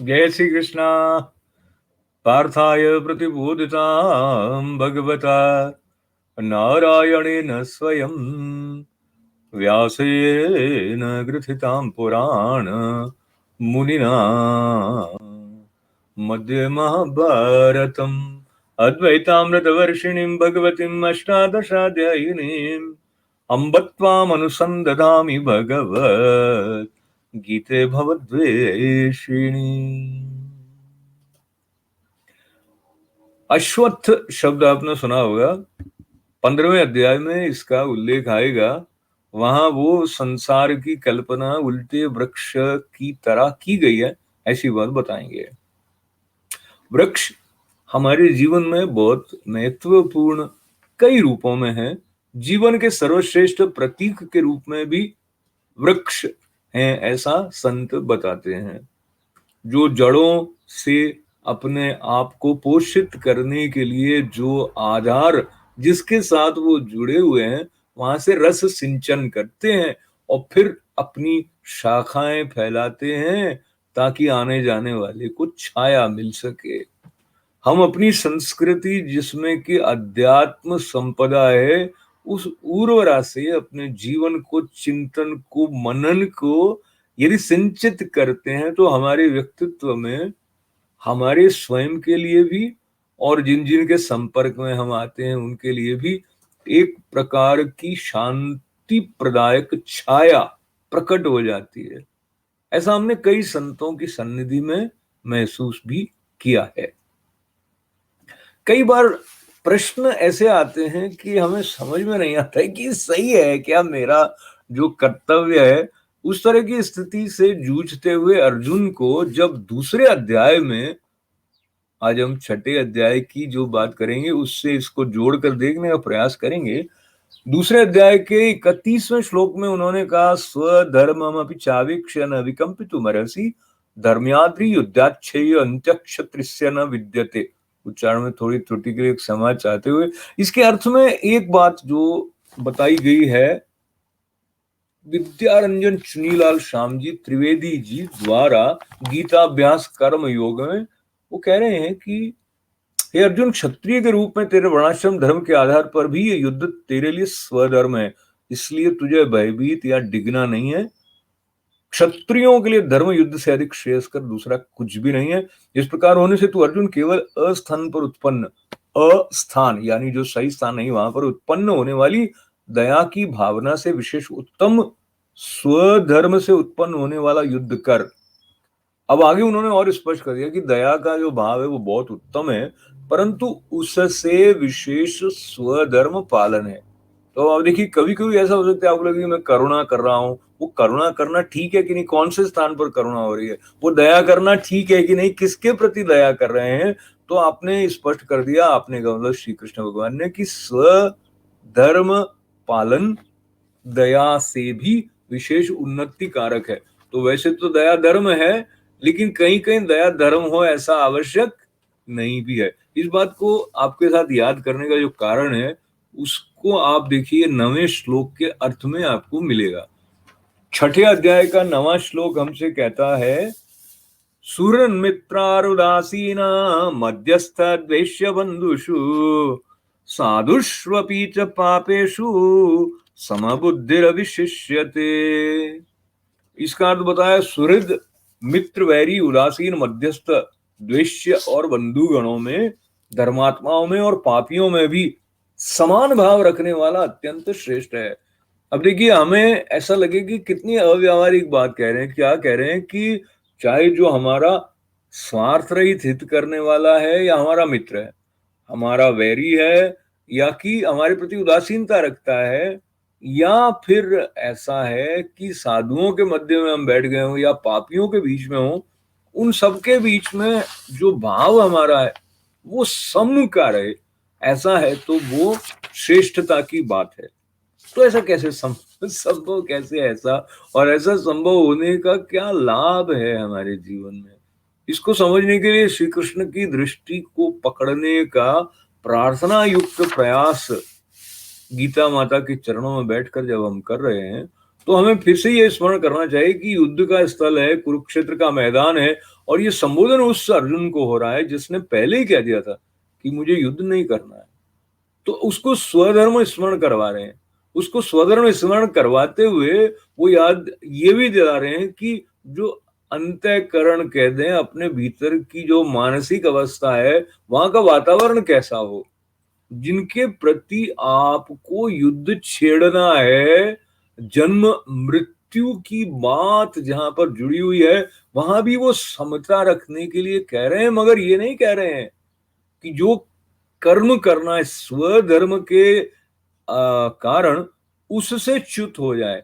जय श्री कृष्णा। पार्थाय प्रतिबोधितां भगवता नारायणेन स्वयं व्यासेन ग्रथितां पुराण मुनिना मध्ये महाभारतम् अद्वैतामृतवर्षिणीं भगवतीम् अष्टादशाध्यायिनीम् अम्ब त्वामनुसन्दधामि भगवत् गीते भवद्वेषिणी। अश्वत्थ शब्द आपने सुना होगा, 15वें अध्याय में इसका उल्लेख आएगा। वहां वो संसार की कल्पना उल्टे वृक्ष की तरह की गई है, ऐसी बात बताएंगे। वृक्ष हमारे जीवन में बहुत महत्वपूर्ण कई रूपों में है। जीवन के सर्वश्रेष्ठ प्रतीक के रूप में भी वृक्ष हैं, ऐसा संत बताते हैं। जो जड़ों से अपने आप को पोषित करने के लिए जो आधार जिसके साथ वो जुड़े हुए हैं, वहां से रस सिंचन करते हैं और फिर अपनी शाखाएं फैलाते हैं ताकि आने जाने वाले को छाया मिल सके। हम अपनी संस्कृति जिसमें कि अध्यात्म संपदा है, उस उर्वरा से अपने जीवन को, चिंतन को, मनन को यदि सिंचित करते हैं तो हमारे व्यक्तित्व में, हमारे स्वयं के लिए भी और जिन जिन के संपर्क में हम आते हैं उनके लिए भी एक प्रकार की शांति प्रदायक छाया प्रकट हो जाती है। ऐसा हमने कई संतों की सन्निधि में महसूस भी किया है। कई बार प्रश्न ऐसे आते हैं कि हमें समझ में नहीं आता है कि सही है क्या मेरा जो कर्तव्य है। उस तरह की स्थिति से जूझते हुए अर्जुन को जब दूसरे अध्याय में, आज हम छठे अध्याय की जो बात करेंगे उससे इसको जोड़कर देखने का प्रयास करेंगे। दूसरे अध्याय के 31वें श्लोक में उन्होंने कहा, स्वधर्ममपि चावीक्ष्य न विकम्पितुमर्हसि धर्म्याद्रि युद्धाच्छेय अंत्यक्षत्रिस्य न विद्यते। उच्चारण में थोड़ी त्रुटि के लिए क्षमा चाहते हुए इसके अर्थ में एक बात जो बताई गई है, विद्यारंजन चुनीलाल श्याम जी त्रिवेदी जी द्वारा गीताभ्यास कर्म योग में वो कह रहे हैं कि हे अर्जुन, क्षत्रिय के रूप में तेरे वर्णाश्रम धर्म के आधार पर भी ये युद्ध तेरे लिए स्वधर्म है, इसलिए तुझे भयभीत या डिगना नहीं है। क्षत्रियों के लिए धर्म युद्ध से अधिक श्रेयस्कर दूसरा कुछ भी नहीं है। इस प्रकार होने से तू अर्जुन केवल अस्थान पर उत्पन्न, अस्थान यानी जो सही स्थान नहीं वहां पर उत्पन्न होने वाली दया की भावना से विशेष उत्तम स्वधर्म से उत्पन्न होने वाला युद्ध कर। अब आगे उन्होंने और स्पष्ट कर दिया कि दया का जो भाव है वो बहुत उत्तम है, परंतु उससे विशेष स्वधर्म पालन है। तो अब देखिए, कभी कभी ऐसा हो सकता है आपको लगे कि मैं करुणा कर रहा हूँ, वो करुणा करना ठीक है कि नहीं, कौन से स्थान पर करुणा हो रही है, वो दया करना ठीक है कि नहीं, किसके प्रति दया कर रहे हैं। तो आपने स्पष्ट कर दिया, आपने कहा मतलब श्री कृष्ण भगवान ने, कि स्वधर्म पालन दया से भी विशेष उन्नति कारक है। तो वैसे तो दया धर्म है, लेकिन कहीं कहीं दया धर्म हो ऐसा आवश्यक नहीं भी है। इस बात को आपके साथ याद करने का जो कारण है उसको आप देखिए 9वें श्लोक के अर्थ में आपको मिलेगा। छठे अध्याय का 9वां श्लोक हमसे कहता है, सुरन मित्रारुदासीना मध्यस्थ द्वेष्य बंधुषु साधुष्वपि च पापेषु समबुद्धिरविशिष्यते। इसका अर्थ बताया, सुहृद, मित्र, वैरी, उदासीन, मध्यस्थ, द्वेष्य और बंधुगणों में, धर्मात्माओं में और पापियों में भी समान भाव रखने वाला अत्यंत श्रेष्ठ है। अब देखिए, हमें ऐसा लगे कि कितनी अव्यावहारिक बात कह रहे हैं। क्या कह रहे हैं कि चाहे जो हमारा स्वार्थ रहित हित करने वाला है या हमारा मित्र है, हमारा वैरी है या कि हमारे प्रति उदासीनता रखता है, या फिर ऐसा है कि साधुओं के मध्य में हम बैठ गए हों या पापियों के बीच में हों, उन सबके बीच में जो भाव हमारा है वो सम का रहे, ऐसा है तो वो श्रेष्ठता की बात है। तो ऐसा कैसे संभव कैसे ऐसा, और ऐसा संभव होने का क्या लाभ है हमारे जीवन में, इसको समझने के लिए श्री कृष्ण की दृष्टि को पकड़ने का प्रार्थना युक्त प्रयास गीता माता के चरणों में बैठकर जब हम कर रहे हैं, तो हमें फिर से ये स्मरण करना चाहिए कि युद्ध का स्थल है, कुरुक्षेत्र का मैदान है, और ये संबोधन उस अर्जुन को हो रहा है जिसने पहले ही कह दिया था कि मुझे युद्ध नहीं करना है। तो उसको स्वधर्म स्मरण करवा रहे हैं। उसको स्वधर्म स्मरण करवाते हुए वो याद ये भी दिला रहे हैं कि जो अंतःकरण कह दें, अपने भीतर की जो मानसिक अवस्था है, वहां का वातावरण कैसा हो, जिनके प्रति आपको युद्ध छेड़ना है, जन्म मृत्यु की बात जहां पर जुड़ी हुई है, वहां भी वो समता रखने के लिए कह रहे हैं। मगर ये नहीं कह रहे हैं कि जो कर्म करना है स्वधर्म के कारण उससे च्युत हो जाए।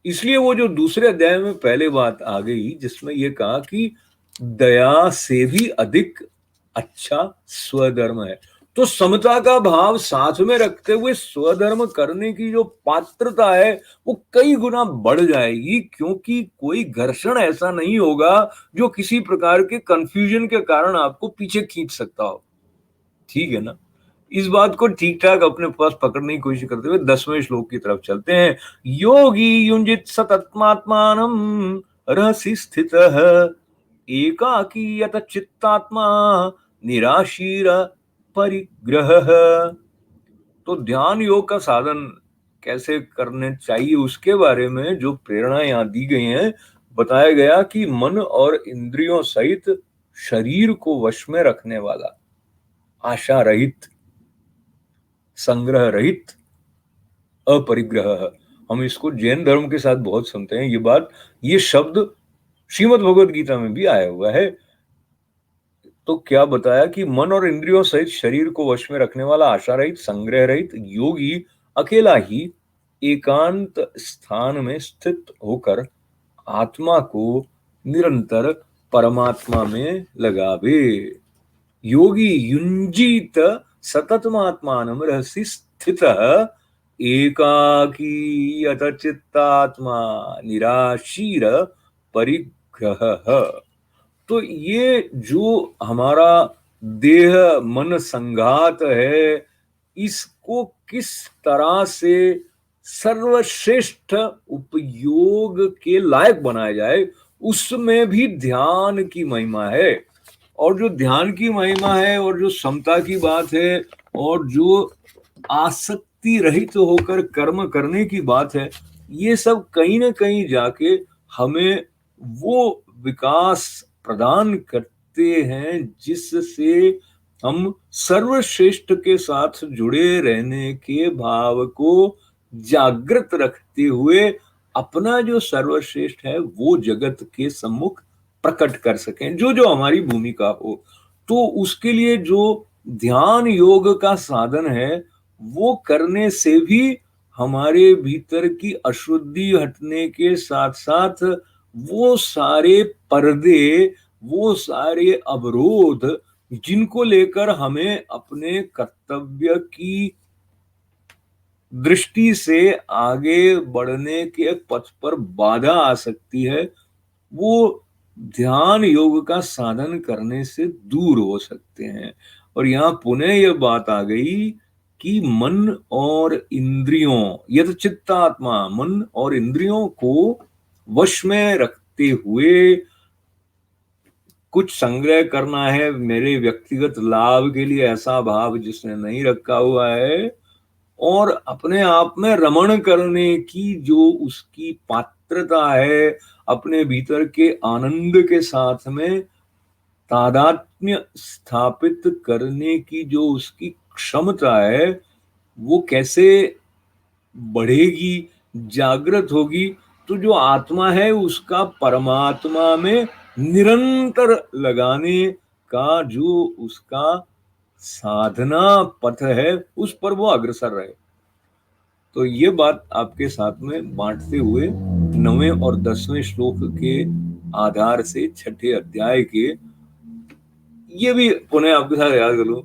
इसलिए वो जो दूसरे अध्याय में पहले बात आ गई जिसमें ये कहा कि दया से भी अधिक अच्छा स्वधर्म है। तो समता का भाव साथ में रखते हुए स्वधर्म करने की जो पात्रता है वो कई गुना बढ़ जाएगी, क्योंकि कोई घर्षण ऐसा नहीं होगा जो किसी प्रकार के कंफ्यूजन के कारण आपको पीछे खींच सकता हो। ठीक है ना? इस बात को ठीक ठाक अपने पास पकड़ने की कोशिश करते हुए 10वें श्लोक की तरफ चलते हैं। योगी युंजित सतत्मात्मानं रहसि स्थितः एकाकी यत चित्तात्मा निराशीर परिग्रह। तो ध्यान योग का साधन कैसे करने चाहिए उसके बारे में जो प्रेरणा यहाँ दी गई है, बताया गया कि मन और इंद्रियों सहित शरीर को वश में रखने वाला, आशा रहित, संग्रह रहित, अपरिग्रह। हम इसको जैन धर्म के साथ बहुत सुनते हैं ये बात। ये शब्द श्रीमद् भगवद गीता में भी आया हुआ है। तो क्या बताया कि मन और इंद्रियों सहित शरीर को वश में रखने वाला, आशा रहित, संग्रह रहित योगी अकेला ही एकांत स्थान में स्थित होकर आत्मा को निरंतर परमात्मा में लगावे। योगी युंजीत सततमात्मानं रहसि स्थितः एकाकी यत चित्तात्मा निराशीर परिग्रह। तो ये जो हमारा देह मन संघात है, इसको किस तरह से सर्वश्रेष्ठ उपयोग के लायक बनाया जाए, उसमें भी ध्यान की महिमा है। और जो ध्यान की महिमा है और जो समता की बात है और जो आसक्ति रहित होकर कर्म करने की बात है, ये सब कहीं ना कहीं जाके हमें वो विकास प्रदान करते हैं जिससे हम सर्वश्रेष्ठ के साथ जुड़े रहने के भाव को जागृत रखते हुए अपना जो सर्वश्रेष्ठ है वो जगत के सम्मुख प्रकट कर सकें, जो जो हमारी भूमिका हो। तो उसके लिए जो ध्यान योग का साधन है वो करने से भी हमारे भीतर की अशुद्धि हटने के साथ साथ वो सारे पर्दे, वो सारे अवरोध जिनको लेकर हमें अपने कर्तव्य की दृष्टि से आगे बढ़ने के पथ पर बाधा आ सकती है, वो ध्यान योग का साधन करने से दूर हो सकते हैं। और यहाँ पुनः यह बात आ गई कि मन और इंद्रियों, यत चित्तात्मा, मन और इंद्रियों को वश में रखते हुए कुछ संग्रह करना है मेरे व्यक्तिगत लाभ के लिए, ऐसा भाव जिसने नहीं रखा हुआ है, और अपने आप में रमण करने की जो उसकी पात्रता है, अपने भीतर के आनंद के साथ में तादात्म्य स्थापित करने की जो उसकी क्षमता है, वो कैसे बढ़ेगी, जागृत होगी। तो जो आत्मा है उसका परमात्मा में निरंतर लगाने का जो उसका साधना पथ है उस पर वो अग्रसर रहे। तो ये बात आपके साथ में बांटते हुए 9वें और 10वें श्लोक के आधार से 6ठे अध्याय के ये भी पुनः आपके साथ याद करूं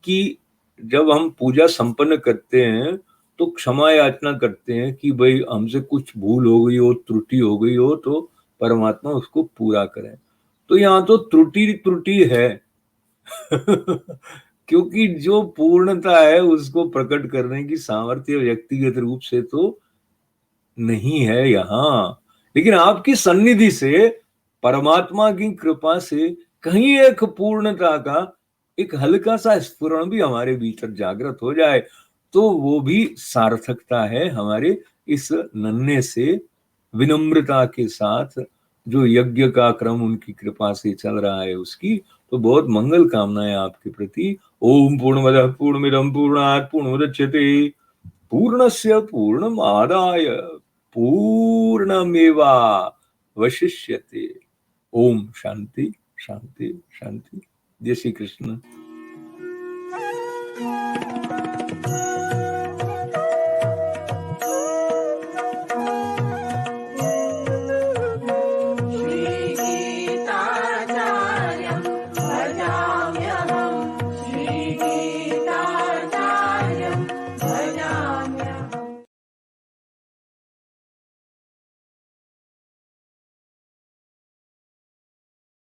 कि जब हम पूजा संपन्न करते हैं तो क्षमा याचना करते हैं कि भाई हमसे कुछ भूल हो गई हो, त्रुटि हो गई हो, तो परमात्मा उसको पूरा करें। तो यहाँ तो त्रुटि त्रुटि है क्योंकि जो पूर्णता है उसको प्रकट करने की सामर्थ्य व्यक्तिगत रूप से तो नहीं है यहाँ, लेकिन आपकी सन्निधि से परमात्मा की कृपा से कहीं एक पूर्णता का एक हल्का सा स्फुरण भी हमारे भीतर जागृत हो जाए, तो वो भी सार्थकता है हमारे इस नन्हे से विनम्रता के साथ जो यज्ञ का क्रम उनकी कृपा से चल रहा है उसकी। तो बहुत मंगल कामनाएं आपके प्रति। ओम पूर्णमदः पूर्णमिदं पूर्णात् पूर्णमुदच्यते पूर्णस्य पूर्णमादाय पूर्णमेवावशिष्यते। ओम शांति शांति शांति। जय श्री कृष्ण।